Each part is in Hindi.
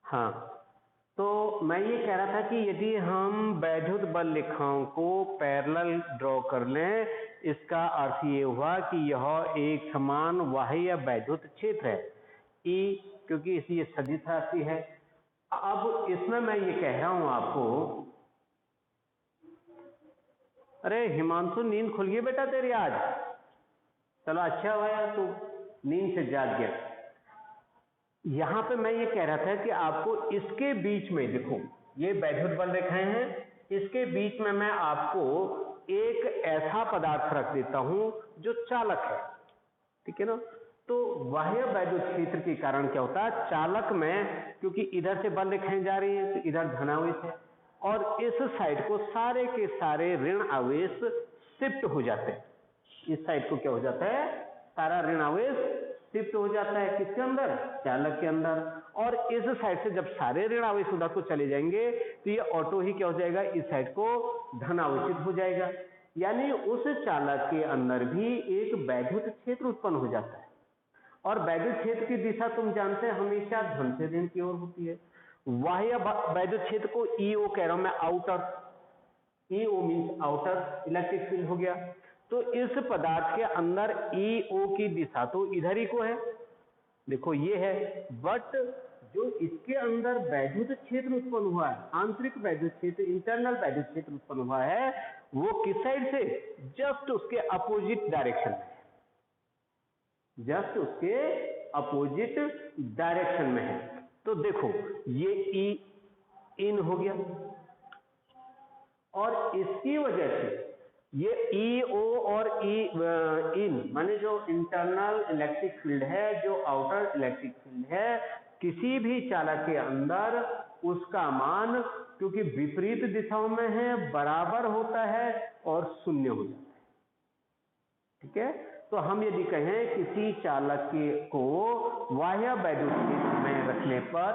हाँ, तो मैं ये कह रहा था कि यदि हम वैद्युत बल रेखाओं को पैरेलल ड्रॉ कर लें, इसका अर्थ ये हुआ कि यह एक समान बाह्य वैद्युत क्षेत्र है E, क्योंकि ये सदिश राशि है। अब इसमें मैं ये कह रहा हूं आपको, अरे हिमांशु नींद खुल गई बेटा तेरी आज? चलो अच्छा हुआ यार, तू नींद से जाग गया। यहां पे मैं ये कह रहा था कि आपको इसके बीच में देखो, ये वैद्युत बल रेखाएं हैं, इसके बीच में मैं आपको एक ऐसा पदार्थ रख देता हूं जो चालक है, ठीक है ना। तो बाह्य वैद्युत क्षेत्र के कारण क्या होता है, चालक में, क्योंकि इधर से बल रेखाएं जा रही है तो इधर धनावेश है, और इस साइड को सारे के सारे ऋण आवेश शिफ्ट हो जाते हैं। इस साइड को क्या हो जाता है, सारा ऋण आवेश शिफ्ट हो जाता है किसके अंदर, चालक के अंदर। और इस साइड से जब सारे ऋण आवेश उधर को चले जाएंगे तो ये ऑटो ही क्या हो जाएगा, इस साइड को धन आवेशित हो जाएगा। यानी उस चालक के अंदर भी एक वैद्युत क्षेत्र उत्पन्न हो जाता है। और वैद्युत क्षेत्र की दिशा तुम जानते हैं हमेशा धन से ऋण की ओर होती है। बाह्य वैद्युत क्षेत्र को ईओ कह रहा हूं मैं, outer, EO means outer electric field हो गया। तो इस पदार्थ के अंदर ईओ की दिशा तो इधर ही को है, देखो ये है, बट जो इसके अंदर वैद्युत क्षेत्र उत्पन्न हुआ है, आंतरिक वैद्युत क्षेत्र, इंटरनल वैद्युत क्षेत्र उत्पन्न हुआ है, वो किस साइड से, जस्ट उसके अपोजिट डायरेक्शन में, जस्ट उसके अपोजिट डायरेक्शन में है। तो देखो ये ई इन हो गया, और इसकी वजह से ये ई ओ और ई इन माने जो इंटरनल इलेक्ट्रिक फील्ड है, जो आउटर इलेक्ट्रिक फील्ड है, किसी भी चालक के अंदर उसका मान, क्योंकि विपरीत दिशाओं में है, बराबर होता है और शून्य हो जाता है, ठीक है। तो हम यदि कहें किसी चालक को बाह्य वैद्युत क्षेत्र में रखने पर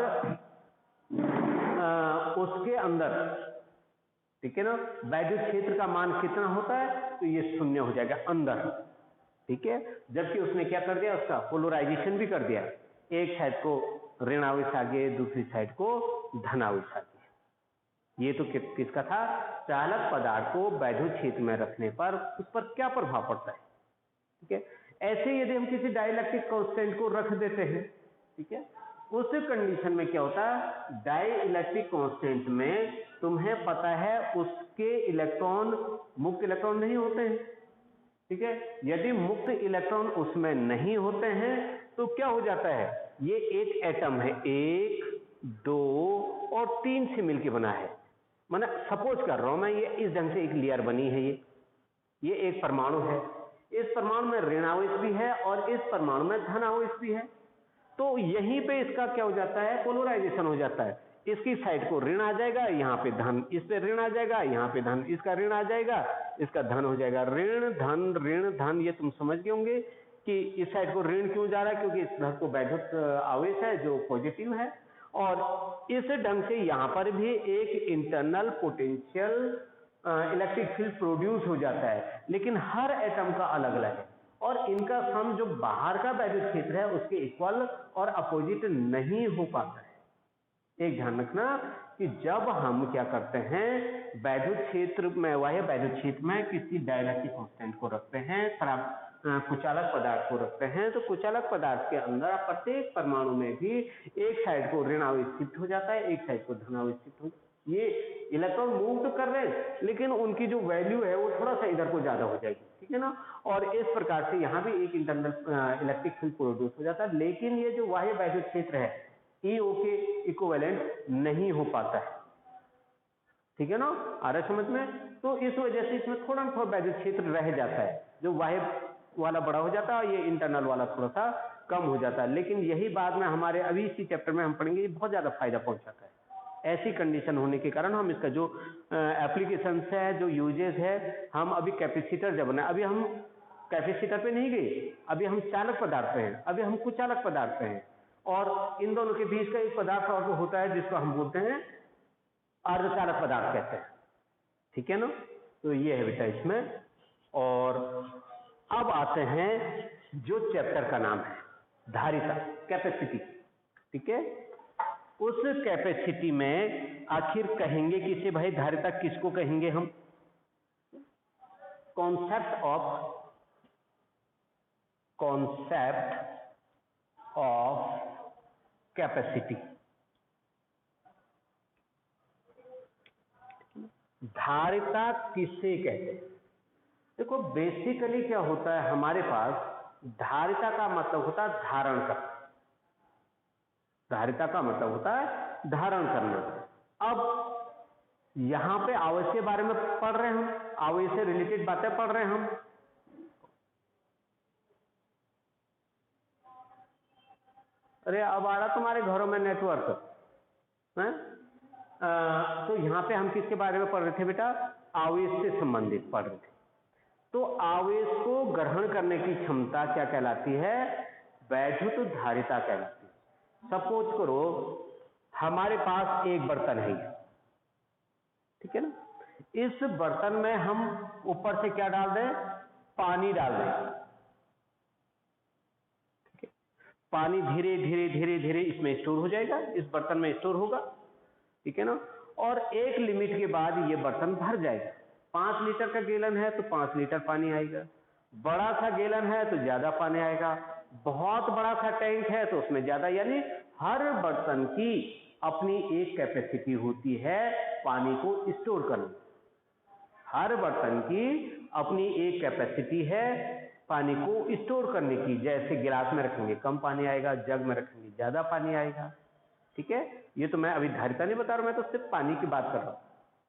उसके अंदर, ठीक है ना, वैद्युत क्षेत्र का मान कितना होता है, तो ये शून्य हो जाएगा अंदर, ठीक है। जबकि उसने क्या कर दिया, उसका पोलराइजेशन भी कर दिया, एक साइड को ऋण आवेश आगे, दूसरी साइड को धन आवेश आगे। ये तो किसका था, चालक पदार्थ को वैद्युत क्षेत्र में रखने पर उस पर क्या प्रभाव पड़ता है, ठीक है। ऐसे यदि हम किसी डाइलेक्ट्रिक कांस्टेंट को रख देते हैं, ठीक है, उस कंडीशन में क्या होता है, डाइलेक्ट्रिक कांस्टेंट में तुम्हें पता है उसके इलेक्ट्रॉन मुक्त इलेक्ट्रॉन नहीं होते हैं, ठीक है। यदि मुक्त इलेक्ट्रॉन उसमें नहीं होते हैं तो क्या हो जाता है, ये एक एटम है, 1 2 और 3 से मिलकर बना है, मैंने सपोज कर रहा हूं मैं, ये इस ढंग से एक लेयर बनी है, ये एक परमाणु है, इस परमाणु में ऋण आवेश भी है और इस परमाणु में धन आवेश भी है। तो यहीं पे इसका क्या हो जाता है, पोलराइजेशन हो जाता है, इसकी साइड को ऋण आ जाएगा, यहाँ पे धन, इस पे ऋण आ जाएगा, यहाँ पे धन, इसका ऋण आ जाएगा, इसका धन हो जाएगा, ऋण धन। ये तुम समझ गए होंगे कि इस साइड को ऋण क्यों जा रहा है, क्योंकि इस धन को वैद्युत आवेश है जो पॉजिटिव है, और इस ढंग से यहाँ पर भी एक internal potential electric field produce हो जाता है। लेकिन हर एटम का अलग अलग है, और इनका सम जो बाहर का वैद्युत क्षेत्र है उसके इक्वल और अपोजिट नहीं हो पाता है। एक ध्यान रखना कि जब हम क्या करते हैं, वैद्युत क्षेत्र में, बाह्य वैद्युत क्षेत्र में किसी डाइलेक्ट्रिक कांस्टेंट को रखते हैं, कुचालक पदार्थ को रखते हैं, तो कुचालक पदार्थ के अंदर प्रत्येक परमाणु में भी एक साइड को ऋण आवेश शिफ्ट हो जाता है, एक साइड को धन आवेश शिफ्ट हो जाता है। ये इलेक्ट्रॉन मूव तो कर रहे हैं, लेकिन उनकी जो वैल्यू है वो थोड़ा सा इधर को ज्यादा हो जाएगी, ठीक है ना। और इस प्रकार से यहाँ भी एक इंटरनल इलेक्ट्रिक फील्ड प्रोड्यूस हो जाता है, लेकिन ये जो बाह्य वैद्युत क्षेत्र है ईओ के इक्विवेलेंट नहीं हो पाता है, ठीक है ना, आ रहा है समझ में। तो इस वजह से इसमें थोड़ा ना थोड़ा वैद्युत क्षेत्र रह जाता है, जो बाह्य वाला बड़ा हो जाता है, ये इंटरनल वाला थोड़ा सा कम हो जाता है। लेकिन यही बाद में हमारे अभी इसी चैप्टर में हम पढ़ेंगे, ये बहुत ज्यादा फायदा पहुंचाता है। ऐसी कंडीशन होने के कारण हम इसका जो एप्लीकेशन है, जो यूजेस है, हम अभी कैपेसिटर जब बना, अभी हम कैपेसिटर पे नहीं गए, अभी हम चालक पदार्थ पे हैं, अभी हम कुचालक पदार्थ पे हैं, और इन दोनों के बीच का एक पदार्थ और होता है जिसको हम बोलते हैं अर्धचालक पदार्थ कहते हैं, ठीक है ना। तो ये है बेटा इसमें। और अब आते हैं जो चैप्टर का नाम है धारिता, कैपेसिटी, ठीक है। उस कैपेसिटी में आखिर कहेंगे किसे भाई? धारिता किसको कहेंगे हम? Concept of capacity. धारिता किसे कहते हैं? देखो बेसिकली क्या होता है हमारे पास, धारिता का मतलब होता है धारण करना। धारिता का मतलब होता है धारण करना। अब यहां पे आवेश के बारे में पढ़ रहे हैं हम, आवेश से रिलेटेड बातें पढ़ रहे हैं हम। अरे अब आ रहा तुम्हारे घरों में नेटवर्क है? तो यहाँ पे हम किसके बारे में पढ़ रहे थे बेटा? आवेश से संबंधित पढ़ रहे थे। तो आवेश को ग्रहण करने की क्षमता क्या कहलाती है? वैद्युत धारिता कहलाती है। सपोज करो हमारे पास एक बर्तन है, ठीक है ना? इस बर्तन में हम ऊपर से क्या डाल दें? पानी डाल दें। पानी धीरे धीरे धीरे धीरे इसमें स्टोर हो जाएगा, इस बर्तन में स्टोर होगा, ठीक है ना? और एक लिमिट के बाद ये बर्तन भर जाएगा। 5 लीटर का गैलन है तो 5 लीटर पानी आएगा, बड़ा सा गैलन है तो ज्यादा पानी आएगा, बहुत बड़ा सा टैंक है तो उसमें ज्यादा। यानी हर बर्तन की अपनी एक कैपेसिटी होती है पानी को स्टोर करने। हर बर्तन की अपनी एक कैपेसिटी है पानी को स्टोर करने की। जैसे गिलास में रखेंगे कम पानी आएगा, जग में रखेंगे ज्यादा पानी आएगा, ठीक है? ये तो मैं अभी धारिता नहीं बता रहा, मैं तो सिर्फ पानी की बात कर रहा हूं,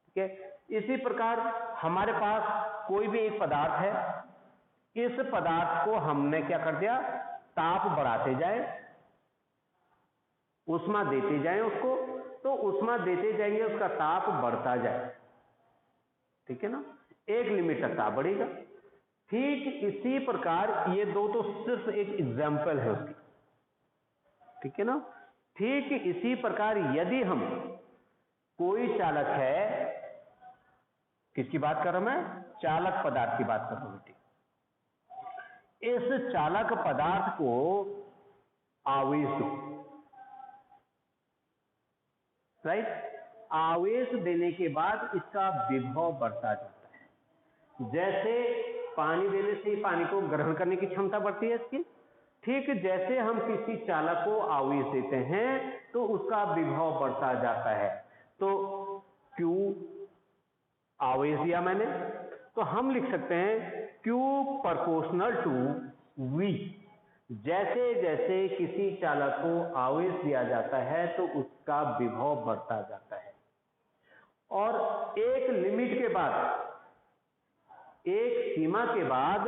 ठीक है? इसी प्रकार हमारे पास कोई भी एक पदार्थ है, इस पदार्थ को हमने क्या कर दिया? ताप बढ़ाते जाए, उष्मा देते जाए उसको, तो उष्मा देते जाएंगे उसका ताप बढ़ता जाए, ठीक है ना? एक लिमिट तक ताप बढ़ेगा। ठीक इसी प्रकार ये दो तो सिर्फ एक एग्जाम्पल है उसकी, ठीक है ना? ठीक इसी प्रकार यदि हम कोई चालक है, किसकी बात कर रहा हूं मैं? चालक पदार्थ की बात कर रहा हूं, ठीक? इस चालक पदार्थ को आवेश दो, राइट? आवेश देने के बाद इसका विभव बढ़ता जाता है। जैसे पानी देने से ही पानी को ग्रहण करने की क्षमता बढ़ती है इसकी, ठीक जैसे हम किसी चालक को आवेश देते हैं तो उसका विभव बढ़ता जाता है। तो Q आवेश दिया मैंने, तो हम लिख सकते हैं Q प्रोपोर्शनल टू V। जैसे जैसे किसी चालक को आवेश दिया जाता है तो उसका विभव बढ़ता जाता है, और एक लिमिट के बाद, एक सीमा के बाद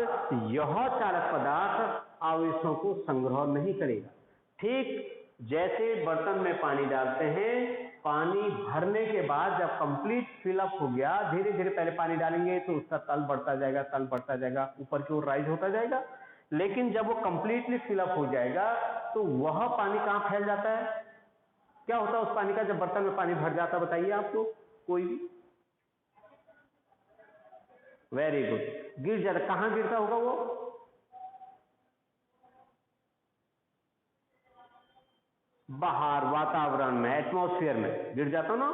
यह चालक पदार्थ आवेशों को संग्रह नहीं करेगा। ठीक जैसे बर्तन में पानी डालते हैं, पानी भरने के बाद जब कंप्लीट फिलअप हो गया, धीरे धीरे पहले पानी डालेंगे तो उसका तल बढ़ता जाएगा, तल बढ़ता जाएगा, ऊपर की ओर राइज होता जाएगा। लेकिन जब वो कंप्लीटली फिलअप हो जाएगा तो वह पानी कहां फैल जाता है? क्या होता है उस पानी का जब बर्तन में पानी भर जाता है? बताइए आप लोग, कोई भी? वेरी गुड, गिर जाता। कहां गिरता होगा वो? बाहर वातावरण में, एटमॉस्फेयर में गिर जाता ना।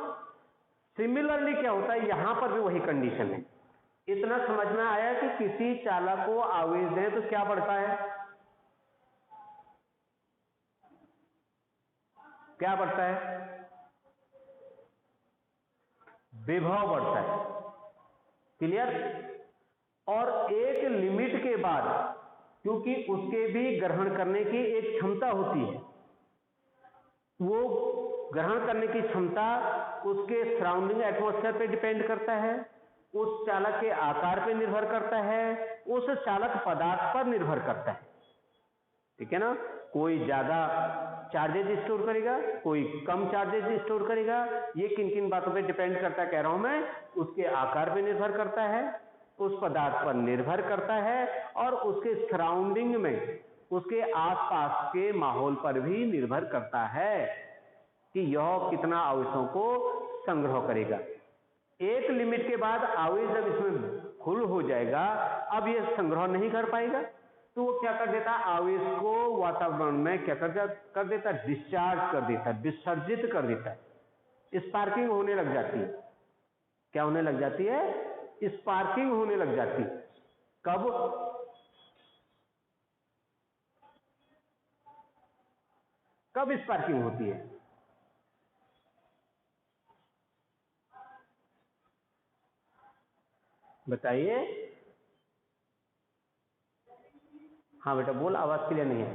सिमिलरली क्या होता है, यहां पर भी वही कंडीशन है। इतना समझ में आया कि किसी चालक को आवेश दें तो क्या बढ़ता है? क्या बढ़ता है? विभव बढ़ता है। क्लियर? और एक लिमिट के बाद, क्योंकि उसके भी ग्रहण करने की एक क्षमता होती है, वो ग्रहण करने की क्षमता उसके सराउंडिंग एटमॉस्फेयर पे डिपेंड करता है, उस चालक के आकार पे निर्भर करता है, उस चालक पदार्थ पर निर्भर करता है, ठीक है ना? कोई ज्यादा चार्जेज स्टोर करेगा, कोई कम चार्जेज स्टोर करेगा। ये किन किन बातों पे डिपेंड करता है कह रहा हूं मैं? उसके आकार पे निर्भर करता है, उस पदार्थ पर निर्भर करता है, और उसके सराउंडिंग में, उसके आसपास के माहौल पर भी निर्भर करता है कि यह कितना आवेशों को संग्रह करेगा। एक लिमिट के बाद आवेश जब इसमें फुल हो जाएगा, अब यह संग्रह नहीं कर पाएगा, तो वो क्या कर देता है, आवेश को वातावरण में क्या कर देता है, डिस्चार्ज कर देता है, विसर्जित कर देता है। स्पार्किंग होने लग जाती है। क्या होने लग जाती है? स्पार्किंग होने लग जाती है। कब? कब स्पार्किंग होती है? बताइए। हाँ बेटा बोल, आवाज क्लियर नहीं है।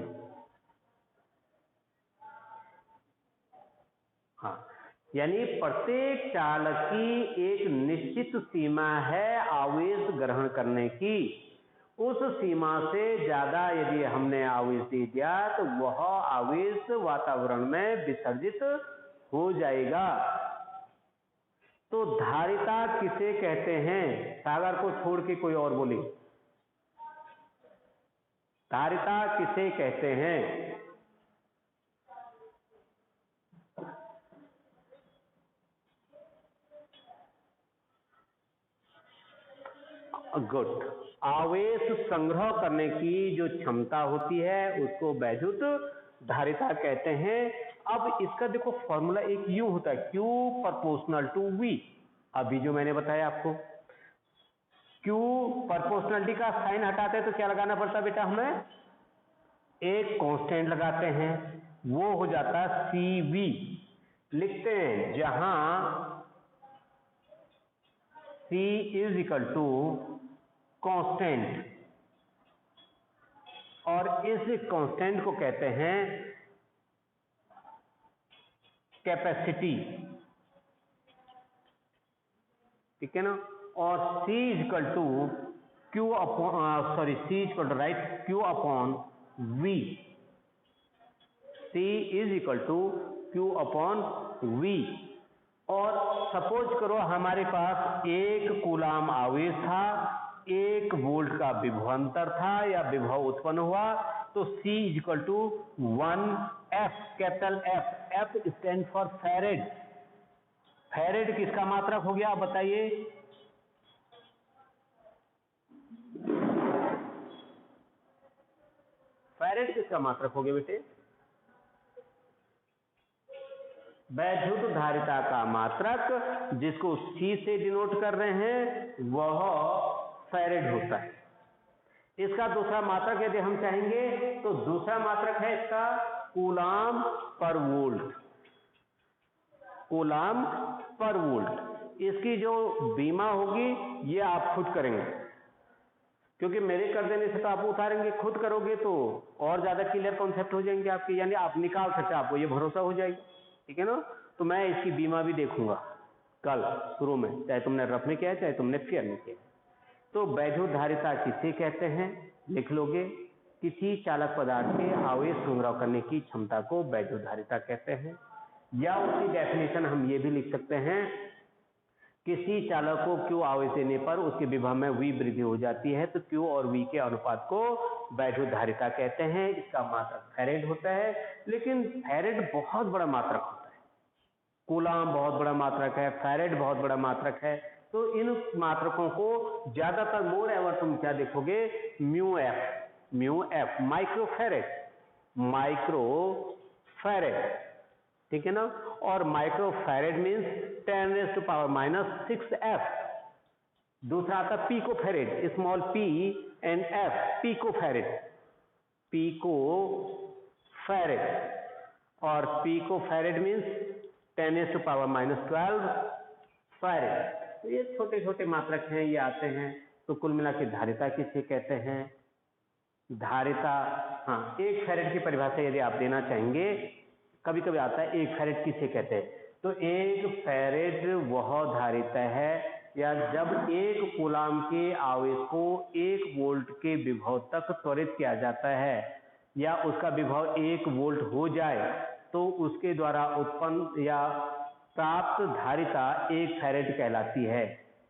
हाँ, यानी प्रत्येक चालक की एक निश्चित सीमा है आवेश ग्रहण करने की। उस सीमा से ज्यादा यदि हमने आवेश दे दिया तो वह आवेश वातावरण में विसर्जित हो जाएगा। तो धारिता किसे कहते हैं? सागर को छोड़ के कोई और बोले। धारिता किसे कहते हैं? गुड। आवेश संग्रह करने की जो क्षमता होती है उसको वैद्युत धारिता कहते हैं। अब इसका देखो फॉर्मूला एक यूं होता है, Q प्रोपोर्शनल टू V। अभी जो मैंने बताया आपको, Q प्रोपोर्शनलिटी का साइन हटाते हैं तो क्या लगाना पड़ता है बेटा? हमें एक कांस्टेंट लगाते हैं, वो हो जाता है CV। लिखते हैं जहां C is equal to constant, और इस कांस्टेंट को कहते हैं कैपेसिटी। ठीक है ना? और C is equal to Q upon C is equal to right Q upon V। C is equal to Q upon V। और सपोज करो हमारे पास एक कूलाम आवेश था, 1 वोल्ट का विभवांतर था या विभव उत्पन्न हुआ, तो C is equal to 1F, capital F। F stand for farad. Farad किसका मात्रक हो गया आप बताइए? फैरेड किसका मात्रक हो गया बेटे? वैद्युत धारिता का मात्रक, जिसको C से डिनोट कर रहे हैं, वह फैरेड होता है। इसका दूसरा मात्रक यदि हम चाहेंगे तो दूसरा मात्रक है इसका कूलाम पर वोल्ट। कूलाम पर वोल्ट। इसकी जो बीमा होगी ये आप खुद करेंगे, क्योंकि मेरे कर देने से तो आप उतारेंगे, खुद करोगे तो और ज्यादा क्लियर कॉन्सेप्ट हो जाएंगे आपके, यानी आप निकाल सकते, आपको ये भरोसा हो जाएगा। ठीक है ना? तो मैं इसकी बीमा भी देखूंगा कल शुरू में, चाहे तुमने रफ में किया चाहे तुमने फेयर में किया। तो वैद्युत धारिता किसे कहते हैं? लिख लोगे, किसी चालक पदार्थ के आवेश संग्रह करने की क्षमता को वैद्युत धारिता कहते हैं। या उसकी डेफिनेशन हम ये भी लिख सकते हैं, किसी चालक को Q आवेश देने पर उसके विभव में V वृद्धि हो जाती है, तो Q और V के अनुपात को वैद्युत धारिता कहते हैं। इसका मात्रक फैरेड होता है, लेकिन फैरेड बहुत बड़ा मात्रक होता है। कूलाम बहुत बड़ा मात्रक है, फैरेड बहुत बड़ा मात्रक है। तो इन मात्रकों को ज्यादातर मोर एवर तुम क्या देखोगे? Mu F, micro farad. ठीक है ना? और माइक्रो फैरेड मीन्स 10⁻⁻⁶F। दूसरा आता pico farad, small p and f, pico farad. और पीको फैरेड मीन्स 10⁻12 फैरेड। तो ये छोटे छोटे मात्रक हैं, ये आते हैं। तो कुल मिला के धारिता किसे कहते हैं? धारिता, हाँ, एक फैरेड की परिभाषा यदि आप देना चाहेंगे, कभी कभी आता है एक फैरेड किसे कहते हैं, तो एक फैरेड वह धारिता है या जब एक कूलाम के आवेश को 1 वोल्ट के विभव तक त्वरित किया जाता है या उसका विभव 1 वोल्ट हो जाए तो उसके द्वारा उत्पन्न या प्राप्त धारिता 1 फैरेड कहलाती है।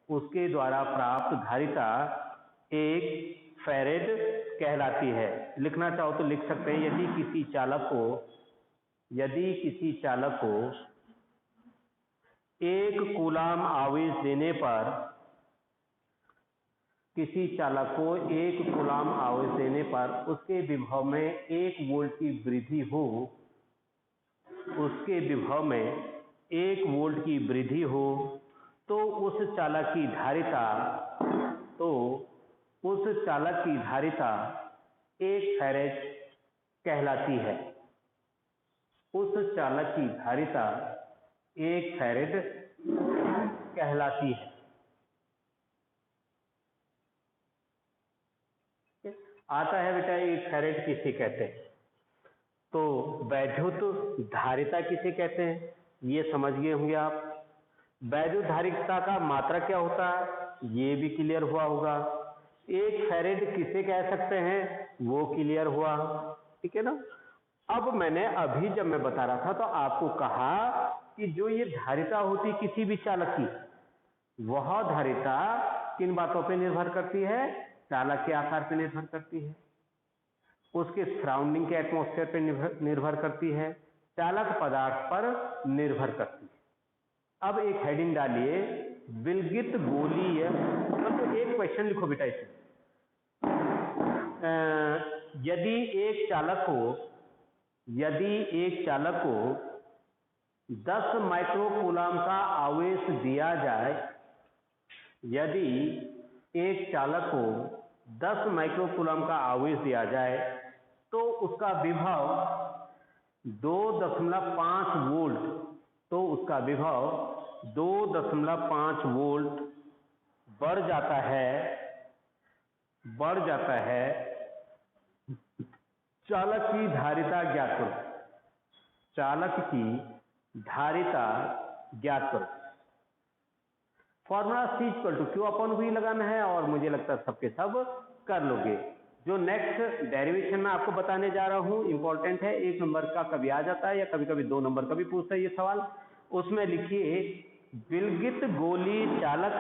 उसके द्वारा प्राप्त धारिता 1 फैरेड कहलाती है। लिखना चाहो तो लिख सकते हैं, यदि किसी चालक को 1 कूलाम आवेश देने पर किसी चालक को 1 कूलाम आवेश देने पर उसके विभव में 1 वोल्ट की वृद्धि हो, उसके विभव में 1 वोल्ट की वृद्धि हो, तो उस चालक की धारिता 1 फैरेड कहलाती है। उस चालक की धारिता 1 फैरेड कहलाती है। आता है बेटा 1 फैरेड किसे कहते हैं, तो वैद्युत धारिता किसे कहते हैं ये समझ गए होंगे आप। वैद्युत धारिता का मात्रा क्या होता है ये भी क्लियर हुआ होगा। 1 फैरेड किसे कह सकते हैं वो क्लियर हुआ, ठीक है ना। अब मैंने अभी जब मैं बता रहा था तो आपको कहा कि जो ये धारिता होती है किसी भी चालक की, वह धारिता किन बातों पर निर्भर करती है, चालक के आकार पर निर्भर करती है, उसके सराउंडिंग के एटमॉस्फेयर पर निर्भर करती है, चालक पदार्थ पर निर्भर करती है। अब एक हेडिंग डालिए, विलगित गोलीय, तो एक क्वेश्चन लिखो बेटा इसमें। यदि एक चालक को 10 माइक्रोकूलाम का आवेश दिया जाए, यदि एक चालक को 10 माइक्रोकूलाम का आवेश दिया जाए तो उसका विभव 2.5 वोल्ट, तो उसका विभव 2.5 वोल्ट बढ़ जाता है। चालक की धारिता ज्ञात करो, चालक की धारिता ज्ञात करो। फॉर्मूला C=Q/V लगाना है और मुझे लगता है सबके सब कर लोगे। जो नेक्स्ट डेरिवेशन में आपको बताने जा रहा हूं इंपॉर्टेंट है, 1 नंबर का कभी आ जाता है या कभी कभी 2 नंबर का भी पूछता है ये सवाल। उसमें लिखिए विलगित गोलीय चालक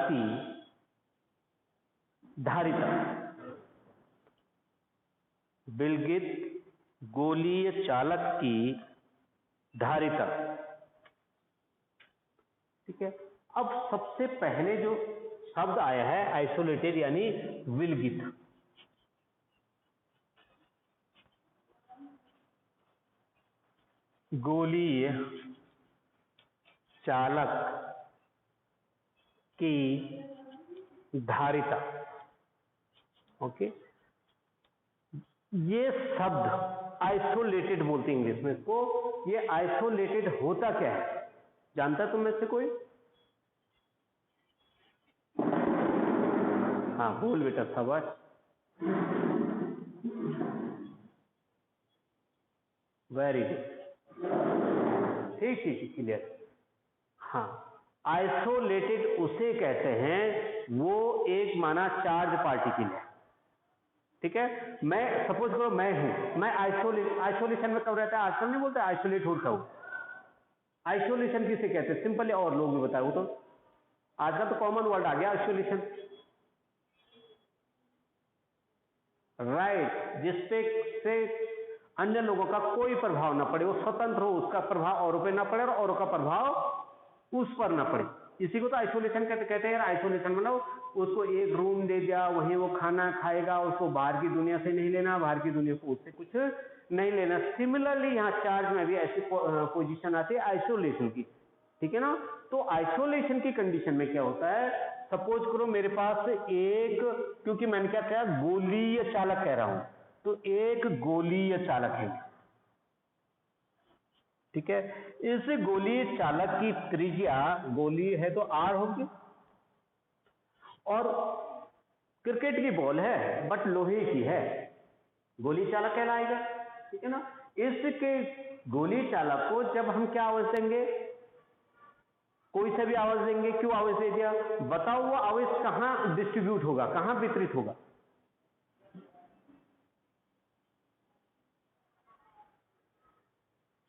की धारिता, विलगित गोलीय चालक की धारिता, ठीक है। अब सबसे पहले जो शब्द आया है आइसोलेटेड यानी विलगित, गोलीय चालक की धारिता, ओके। ये शब्द आइसोलेटेड बोलते हैं इंग्लिश में इसको। ये आइसोलेटेड होता क्या है जानता है तुम में से कोई? हाँ बोल बेटा शाबाश। वेरी गुड, ठीक क्लियर। हाँ, आइसोलेटेड उसे कहते हैं वो एक माना चार्ज पार्टिकल है, ठीक है। मैं सपोज करो मैं हूं, मैं आइसोलेशन में कब रहता है, आजकल नहीं बोलते आइसोलेट होता हूं। आइसोलेशन किसे कहते हैं सिंपल है, और लोग भी बताओ तो। आजकल तो कॉमन वर्ड आ गया आइसोलेशन, राइट, जिसपे से अन्य लोगों का कोई प्रभाव ना पड़े, वो स्वतंत्र हो, उसका प्रभाव औरों पे ना पड़े और औरों का प्रभाव उस पर ना पड़े। इसी को तो आइसोलेशन कहते हैं यार। आइसोलेशन मतलब उसको एक रूम दे दिया, वहीं वो खाना खाएगा, उसको बाहर की दुनिया से नहीं लेना, बाहर की दुनिया को उससे कुछ नहीं लेना। सिमिलरली यहाँ चार्ज में भी ऐसी पोजीशन आती है आइसोलेशन की, ठीक है ना। तो आइसोलेशन की कंडीशन में क्या होता है, सपोज करो मेरे पास एक, क्योंकि मैंने क्या कहा गोलीय चालक कह रहा हूं, तो एक गोलीय चालक है, ठीक है। इस गोलीय चालक की त्रिज्या, गोलीय है तो R होगी, और क्रिकेट की बॉल है बट लोहे की है, गोलीय चालक कहलाएगा, ठीक है ना। इसके गोलीय चालक को जब हम क्या आवेश देंगे, कोई सा भी आवेश देंगे, क्यों आवेश दे दिया बताओ, वो आवेश कहां डिस्ट्रीब्यूट होगा, कहां वितरित होगा?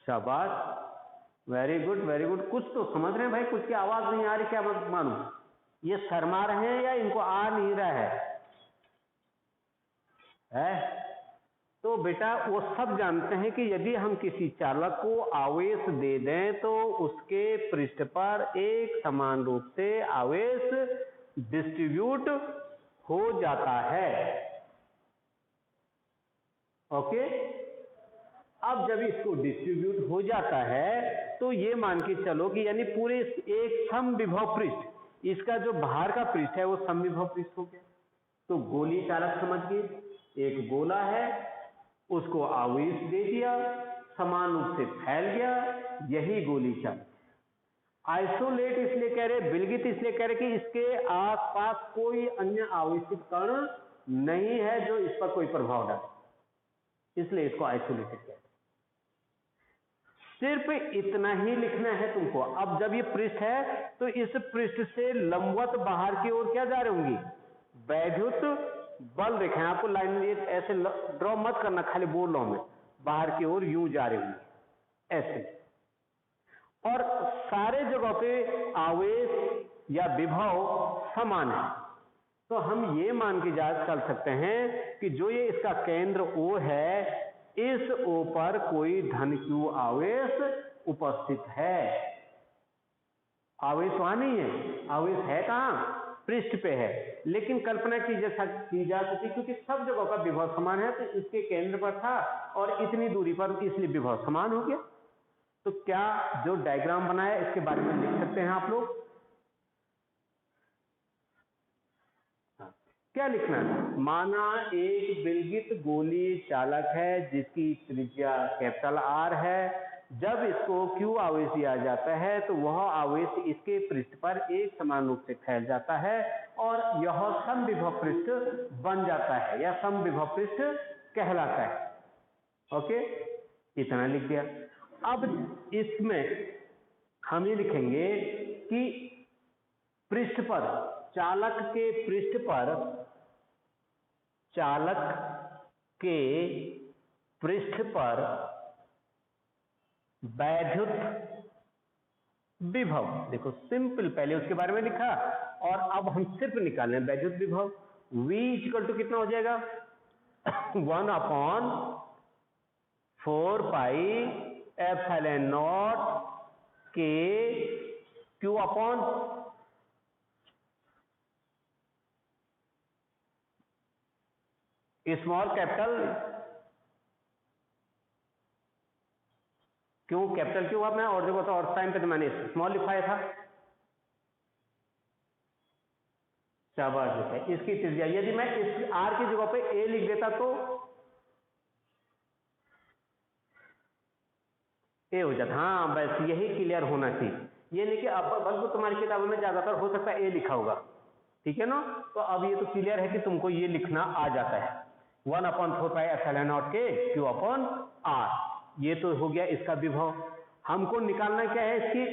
शाबाश, वेरी गुड वेरी गुड। कुछ तो समझ रहे हैं भाई, कुछ की आवाज नहीं आ रही, क्या मानूं? ये शर्मा रहे हैं या इनको आ नहीं रहा है? तो बेटा वो सब जानते हैं कि यदि हम किसी चालक को आवेश दे दें तो उसके पृष्ठ पर एक समान रूप से आवेश डिस्ट्रीब्यूट हो जाता है। ओके, अब जब इसको डिस्ट्रीब्यूट हो जाता है तो ये मान के चलो कि यानी पूरे एक समविभव पृष्ठ, इसका जो बाहर का पृष्ठ है वो समविभव पृष्ठ हो गया। तो गोली चालक समझ गए, एक गोला है, उसको आवेश दे दिया, समान रूप से फैल गया, यही गोली चालक। आइसोलेट इसलिए कह रहे, विलगित इसलिए कह रहे कि इसके आसपास कोई अन्य आवेशित कण नहीं है जो इस पर कोई प्रभाव डाले, इसलिए इसको आइसोलेटेड कहते हैं। सिर्फ इतना ही लिखना है तुमको। अब जब ये पृष्ठ है तो इस पृष्ठ से लंबवत बाहर की ओर क्या जा रही होंगी, वैद्युत बल रेखाएं। आपको लाइन ऐसे ड्रॉ मत करना, खाली बोल रहा हूं मैं, बाहर की ओर यूं जा रही होंगी ऐसे। और सारे जगह पे आवेश या विभव समान है। तो हम ये मान के चल सकते हैं कि जो ये इसका केंद्र O है, इस O पर कोई धन Q आवेश उपस्थित है। आवेश वहां नहीं है, आवेश है कहां, पृष्ठ पे है। लेकिन कल्पना की जा सकती, क्योंकि सब जगह का विभव समान है, तो इसके केंद्र पर था और इतनी दूरी पर, इसलिए विभव समान हो गया। तो क्या जो डायग्राम बनाया इसके बारे में लिख सकते हैं आप लोग? क्या लिखना है? माना एक विलगित गोली चालक है जिसकी त्रिज्या कैपिटल R है। जब इसको Q आवेश दिया जाता है तो वह आवेश इसके पृष्ठ पर एक समान रूप से फैल जाता है और यह समविभव पृष्ठ बन जाता है या समविभव पृष्ठ कहलाता है। ओके, इतना लिख दिया। अब इसमें हम ये लिखेंगे कि पृष्ठ पर, चालक के पृष्ठ पर, चालक के पृष्ठ पर वैद्युत विभव। देखो सिंपल, पहले उसके बारे में लिखा और अब हम सिर्फ निकालें वैद्युत विभव। V इक्वल टू कितना हो जाएगा, 1/4 पाई एप्सिलॉन नॉट के Q अपॉन स्मॉल कैपिटल क्यों, कैपिटल क्यों? मैं और जगह तो और टाइम पे तो मैंने स्मॉल लिखाया था। शाबाश बेटा, इसकी त्रिज्या, यदि मैं इस R की जगह पे A लिख देता तो A हो जाता। हाँ बस यही क्लियर होना चाहिए। ये नहीं कि अब बल्कि तुम्हारी किताबों में ज्यादातर हो सकता है A लिखा होगा, ठीक है ना? तो अब ये तो क्लियर है कि तुमको ये लिखना आ जाता है, 1/4 पाई एप्सिलॉन नॉट के Q अपॉन R। ये तो हो गया इसका विभव। हमको निकालना क्या है इसकी,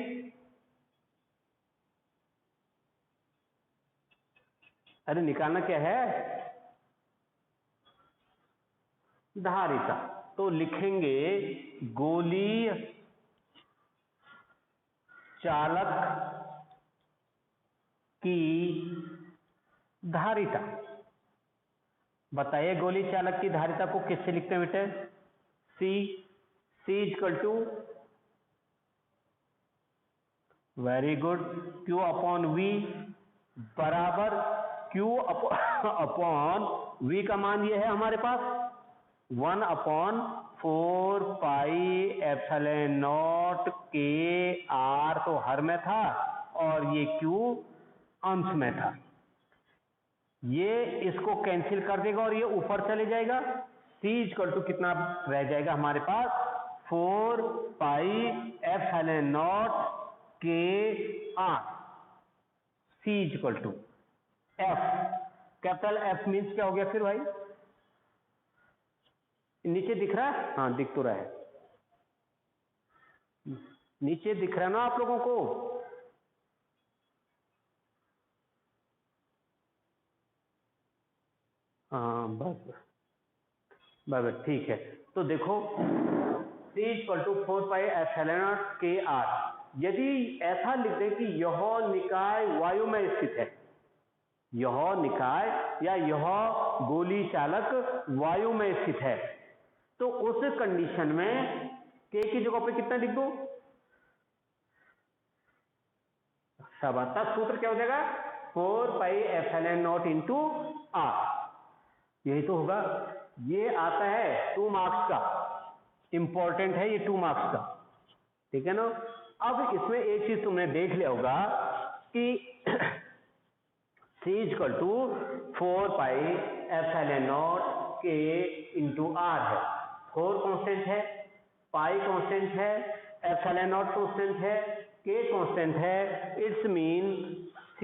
अरे निकालना क्या है, धारिता। तो लिखेंगे गोलीय चालक की धारिता। बताइए गोली चालक की धारिता को किससे लिखते हैं बेटे? C equal to, very good, Q upon V बराबर Q अपॉन V का मान ये है हमारे पास 1/4 pi epsilon naught K R तो हर में था और ये Q अंश में था। ये इसको कैंसिल कर देगा और ये ऊपर चले जाएगा। C इक्वल टू कितना रह जाएगा हमारे पास, 4 pi epsilon naught K R। C equal to F, capital F means क्या हो गया फिर भाई? नीचे दिख रहा है? हाँ दिख तो रहा है, नीचे दिख रहा है ना आप लोगों को? हाँ बस बस ठीक है। तो देखो C equal to 4 pi epsilon naught K R। यदि ऐसा लिख दें कि यह निकाय वायु में स्थित है, यह निकाय या यह गोली चालक वायु में स्थित है, तो उस कंडीशन में के की जगह पे कितना लिख दो, तब सूत्र क्या हो जाएगा, 4 pi epsilon naught into R. यही तो होगा। ये आता है 2 मार्क्स का, इंपॉर्टेंट है ये 2 मार्क्स का, ठीक है ना। अब इसमें एक चीज तुमने देख लिया होगा कि C equal to 4 pi epsilon naught K into R है। 4 कांस्टेंट है, पाई कांस्टेंट है, एप्सिलॉन नॉट कांस्टेंट है, के कांस्टेंट है। It's mean C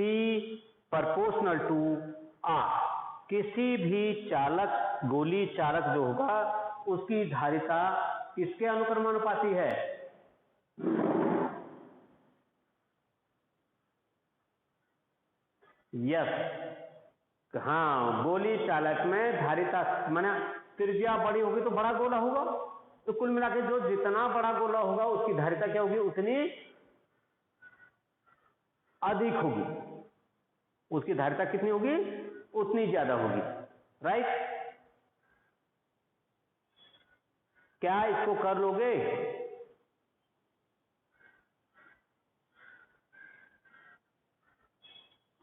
proportional to R. किसी भी चालक, गोली चालक जो होगा उसकी धारिता किसके अनुक्रमानुपाती है, यस, हाँ, गोली चालक में धारिता माना त्रिज्या बड़ी होगी तो बड़ा गोला होगा, तो कुल मिला के जो जितना बड़ा गोला होगा उसकी धारिता क्या होगी, उतनी अधिक होगी, उसकी धारिता कितनी होगी, उतनी ज्यादा होगी, राइट। क्या इसको कर लोगे,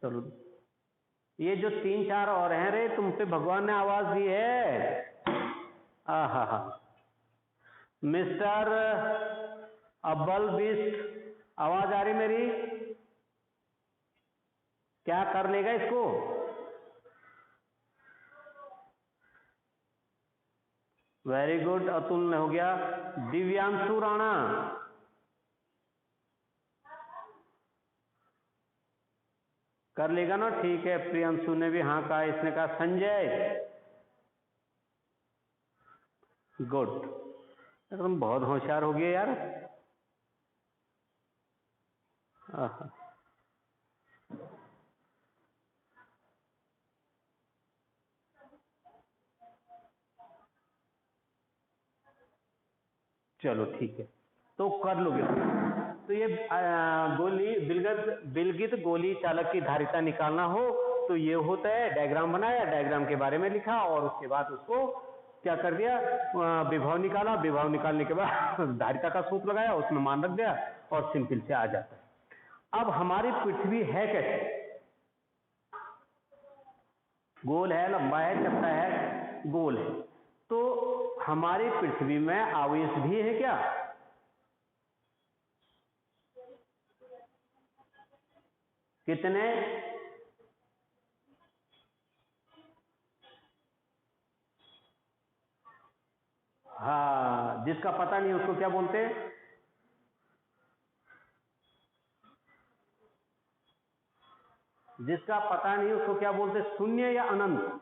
चलो ये जो 3-4 और हैं रे, तुम पे भगवान ने आवाज दी है। आहा, मिस्टर अब्बल बिस्ट, आवाज आ रही मेरी, क्या कर लेगा इसको, वेरी गुड, अतुल ने हो गया। दिव्यांशु राणा, कर लेगा ना, ठीक है। प्रियांशु ने भी हाँ कहा, इसने कहा। संजय, गुड, तुम बहुत होशियार हो गए यार। आहा, चलो ठीक है, तो कर लोगे। तो ये बिलगित गोली चालक की धारिता निकालना हो तो ये होता है, डायग्राम बनाया, डायग्राम के बारे में लिखा और उसके बाद उसको क्या कर दिया, विभव निकाला, विभव निकालने के बाद धारिता का सूत्र लगाया, उसमें मान रख दिया और सिंपल से आ जाता है। अब हमारी पृथ्वी है कैसे, गोल है, लंबा है, चपटा है, गोल है। तो हमारी पृथ्वी में आवेश भी है क्या, कितने, हाँ, जिसका पता नहीं उसको क्या बोलते हैं, जिसका पता नहीं उसको क्या बोलते, शून्य या अनंत,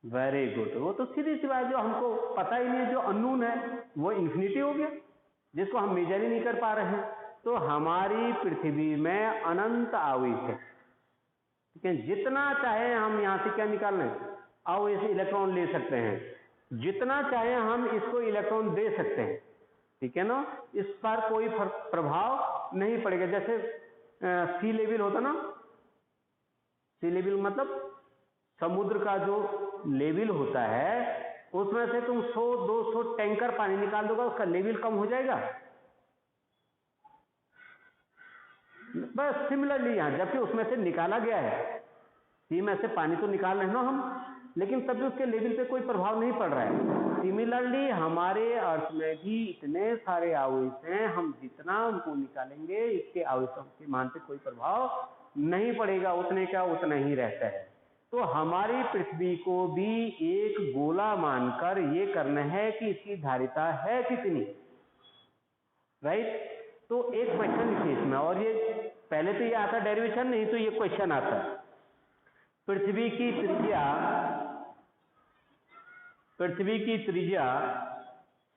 वेरी गुड। वो तो सीधी सी बात, जो हमको पता ही नहीं है, जो अननोन है, वो इन्फिनिटी हो गया, जिसको हम मेजर ही नहीं कर पा रहे हैं। तो हमारी पृथ्वी में अनंत आवेश है, ठीक है। जितना चाहे हम यहाँ से क्या निकाल लें, आवेश, इलेक्ट्रॉन ले सकते हैं, जितना चाहे हम इसको इलेक्ट्रॉन दे सकते हैं, ठीक है ना। इस पर कोई प्रभाव नहीं पड़ेगा। जैसे सी लेवल होता ना, सी लेवल मतलब समुद्र का जो लेवल होता है, उसमें से तुम 100-200 टैंकर पानी निकाल दोगे, उसका लेवल कम हो जाएगा, बस सिमिलरली यहाँ, जबकि उसमें से निकाला गया है, सी में से पानी तो निकाल रहे हैं ना हम, लेकिन तब भी उसके लेवल पे कोई प्रभाव नहीं पड़ रहा है। सिमिलरली हमारे अर्थ में भी इतने सारे आवेश हैं, हम जितना उनको निकालेंगे इसके आवेशों के मान पे कोई प्रभाव नहीं पड़ेगा, उतने का उतना ही रहता है। तो हमारी पृथ्वी को भी एक गोला मानकर ये करना है कि इसकी धारिता है कितनी, राइट। तो एक क्वेश्चन लिखिए इसमें, और ये पहले तो ये आता डेरिवेशन, नहीं तो ये क्वेश्चन आता है। पृथ्वी की त्रिज्या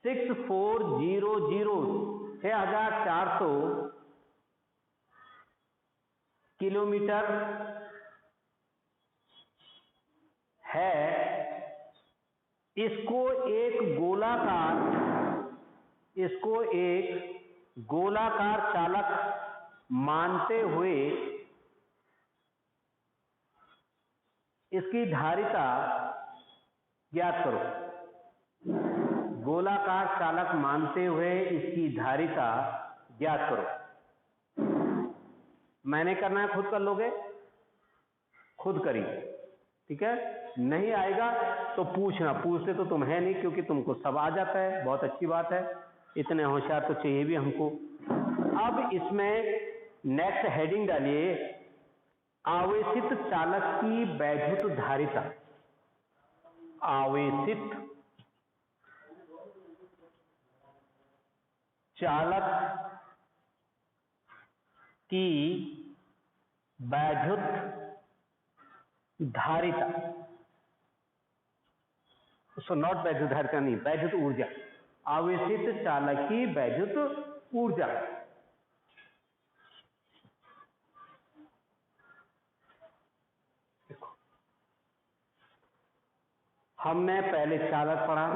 6400 किलोमीटर है। इसको एक गोलाकार चालक मानते हुए इसकी धारिता ज्ञात करो। गोलाकार चालक मानते हुए इसकी धारिता ज्ञात करो। मैंने करना है, खुद कर लोगे? खुद करिए, ठीक है। नहीं आएगा तो पूछना, पूछते तो तुम है नहीं क्योंकि तुमको सब आ जाता है, बहुत अच्छी बात है, इतने होशियार तो चाहिए भी हमको। अब इसमें नेक्स्ट हेडिंग डालिए, आवेशित चालक की वैद्युत धारिता। आवेशित चालक की वैद्युत धारिता, सो नॉट वैद्युत धारिता नहीं, वैद्युत ऊर्जा। आवेशित चालक की वैद्युत ऊर्जा। हमने पहले चालक पढ़ा,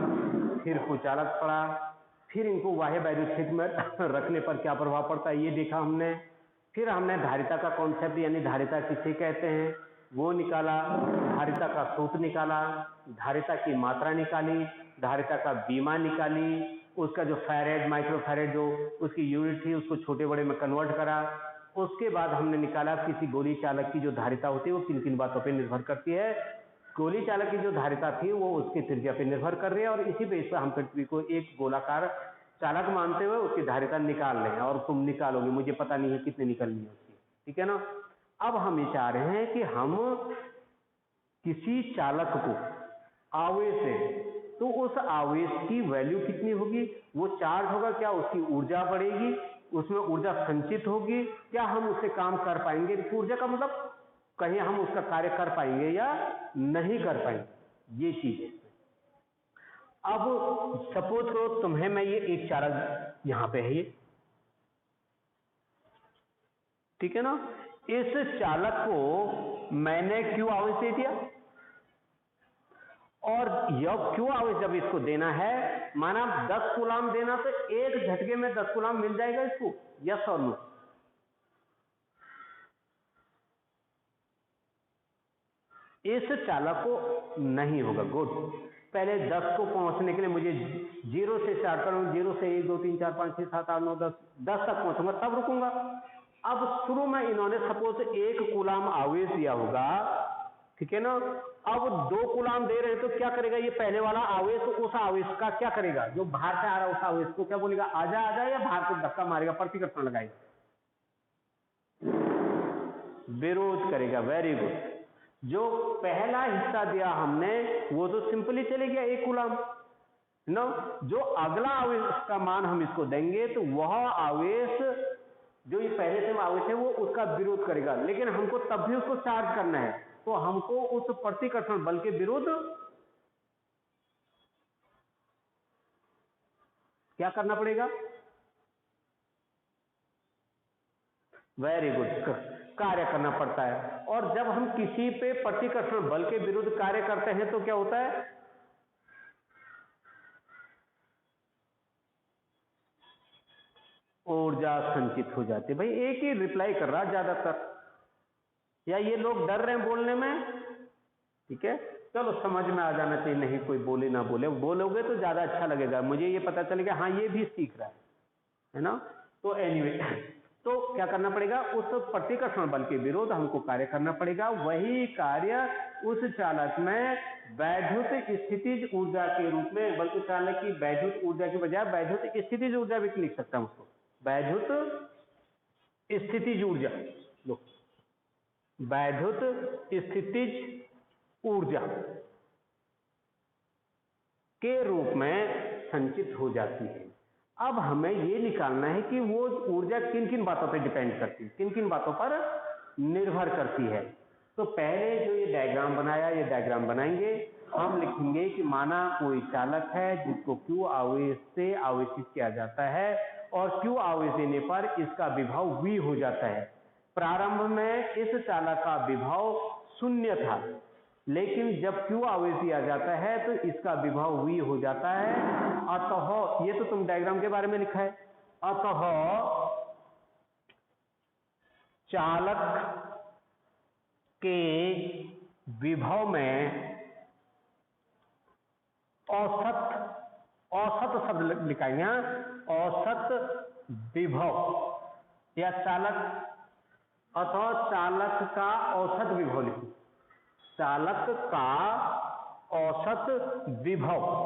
फिर कुचालक पढ़ा, फिर इनको बाह्य वैद्युत क्षेत्र में रखने पर क्या प्रभाव पड़ता है ये देखा हमने। फिर हमने धारिता का कॉन्सेप्ट यानी धारिता किसे कहते हैं वो निकाला, धारिता का सूत्र निकाला, धारिता की मात्रा निकाली, धारिता का बीमा निकाली, उसका जो फैरेड माइक्रो फैरेड जो उसकी यूनिट थी उसको छोटे बड़े में कन्वर्ट करा। उसके बाद हमने निकाला किसी गोली चालक की जो धारिता होती है वो किन किन बातों पर निर्भर करती है। गोली चालक की जो धारिता थी वो उसकी त्रिज्या पर निर्भर कर रही है और इसी बेस पर हम पृथ्वी को एक गोलाकार चालक मानते हुए उसकी धारिता निकाल लें और तुम निकालोगे, मुझे पता नहीं है कितने निकलनी है उसकी, ठीक है ना। अब हम ये चाह रहे हैं कि हम किसी चालक को आवेश है तो उस आवेश की वैल्यू कितनी होगी, वो चार्ज होगा क्या, उसकी ऊर्जा बढ़ेगी, उसमें ऊर्जा संचित होगी, क्या हम उससे काम कर पाएंगे। ऊर्जा का मतलब कहीं हम उसका कार्य कर पाएंगे या नहीं कर पाएंगे, ये चीज है। अब सपोज करो तुम्हें मैं ये एक चालक यहां पे है ये, ठीक है ना, इस चालक को मैंने क्यू आवेश दे दिया और यह क्यू आवेश जब इसको देना है माना 10 कूलाम देना तो एक झटके में 10 कूलाम मिल जाएगा इसको, यस और नो। इस चालक को नहीं होगा, गुड। पहले 10 को पहुंचने के लिए मुझे 0 से स्टार्ट करूं, 0 से 1 2 3 4 5 6 7 8 9 10 तक पहुंचूंगा तब रुकूंगा। अब शुरू में इन्होंने सपोज 1 कूलाम आवेश दिया होगा, ठीक है ना। अब 2 कूलाम दे रहे हैं तो क्या करेगा ये पहले वाला आवेश उस आवेश का क्या करेगा, जो बाहर से आ रहा है उस आवेश को क्या बोलेगा, आजा आजा, या बाहर से धक्का मारेगा, प्रतिकर्षण लगाएगा, विरोध करेगा। Very good. जो पहला हिस्सा दिया हमने वो तो सिंपली चले गया 1 कूलाम ना। जो अगला आवेश का मान हम इसको देंगे तो वह आवेश जो ये पहले से आवेश है वो उसका विरोध करेगा, लेकिन हमको तब भी उसको चार्ज करना है तो हमको उस प्रतिकर्षण बल के विरुद्ध क्या करना पड़ेगा। वेरी गुड, कार्य करना पड़ता है। और जब हम किसी पे प्रतिकर्षण बल के विरुद्ध कार्य करते हैं तो क्या होता है, ऊर्जा संचित हो जाती है। भाई एक ही रिप्लाई कर रहा ज्यादातर, या ये लोग डर रहे हैं बोलने में, ठीक है, चलो समझ में आ जाना चाहिए, नहीं कोई बोले ना बोले, बोलोगे तो ज्यादा अच्छा लगेगा, मुझे ये पता चलेगा हाँ ये भी सीख रहा है ना। तो एनीवे तो क्या करना पड़ेगा, उस प्रतिकर्षण बल के विरोध हमको कार्य करना पड़ेगा। वही कार्य उस चालक में वैद्युत स्थितिज ऊर्जा के रूप में, बल्कि चालक की वैद्युत ऊर्जा के बजाय वैद्युत स्थितिज ऊर्जा भी लिख सकता हूं उसको, वैद्युत स्थितिज ऊर्जा, लो वैद्युत स्थितिज ऊर्जा के रूप में संचित हो जाती है। अब हमें ये निकालना है कि वो ऊर्जा किन किन बातों पर डिपेंड करती है, किन किन बातों पर निर्भर करती है। तो पहले जो ये डायग्राम बनाया, ये डायग्राम बनाएंगे, हम लिखेंगे कि माना कोई चालक है जिसको क्यू आवेश से आवेशित किया जाता है और क्यू आवेश देने पर इसका विभव V हो जाता है। प्रारंभ में इस चालक का विभव 0 था, लेकिन जब क्यू आवेश दिया जाता है तो इसका विभव V हो जाता है। अतः ये तो तुम डायग्राम के बारे में लिखा है, अतः चालक के विभव में औसत शब्द लिखाएंगे, औसत विभव या चालक अथवा चालक का औसत विभव लिखो, चालक का औसत विभव।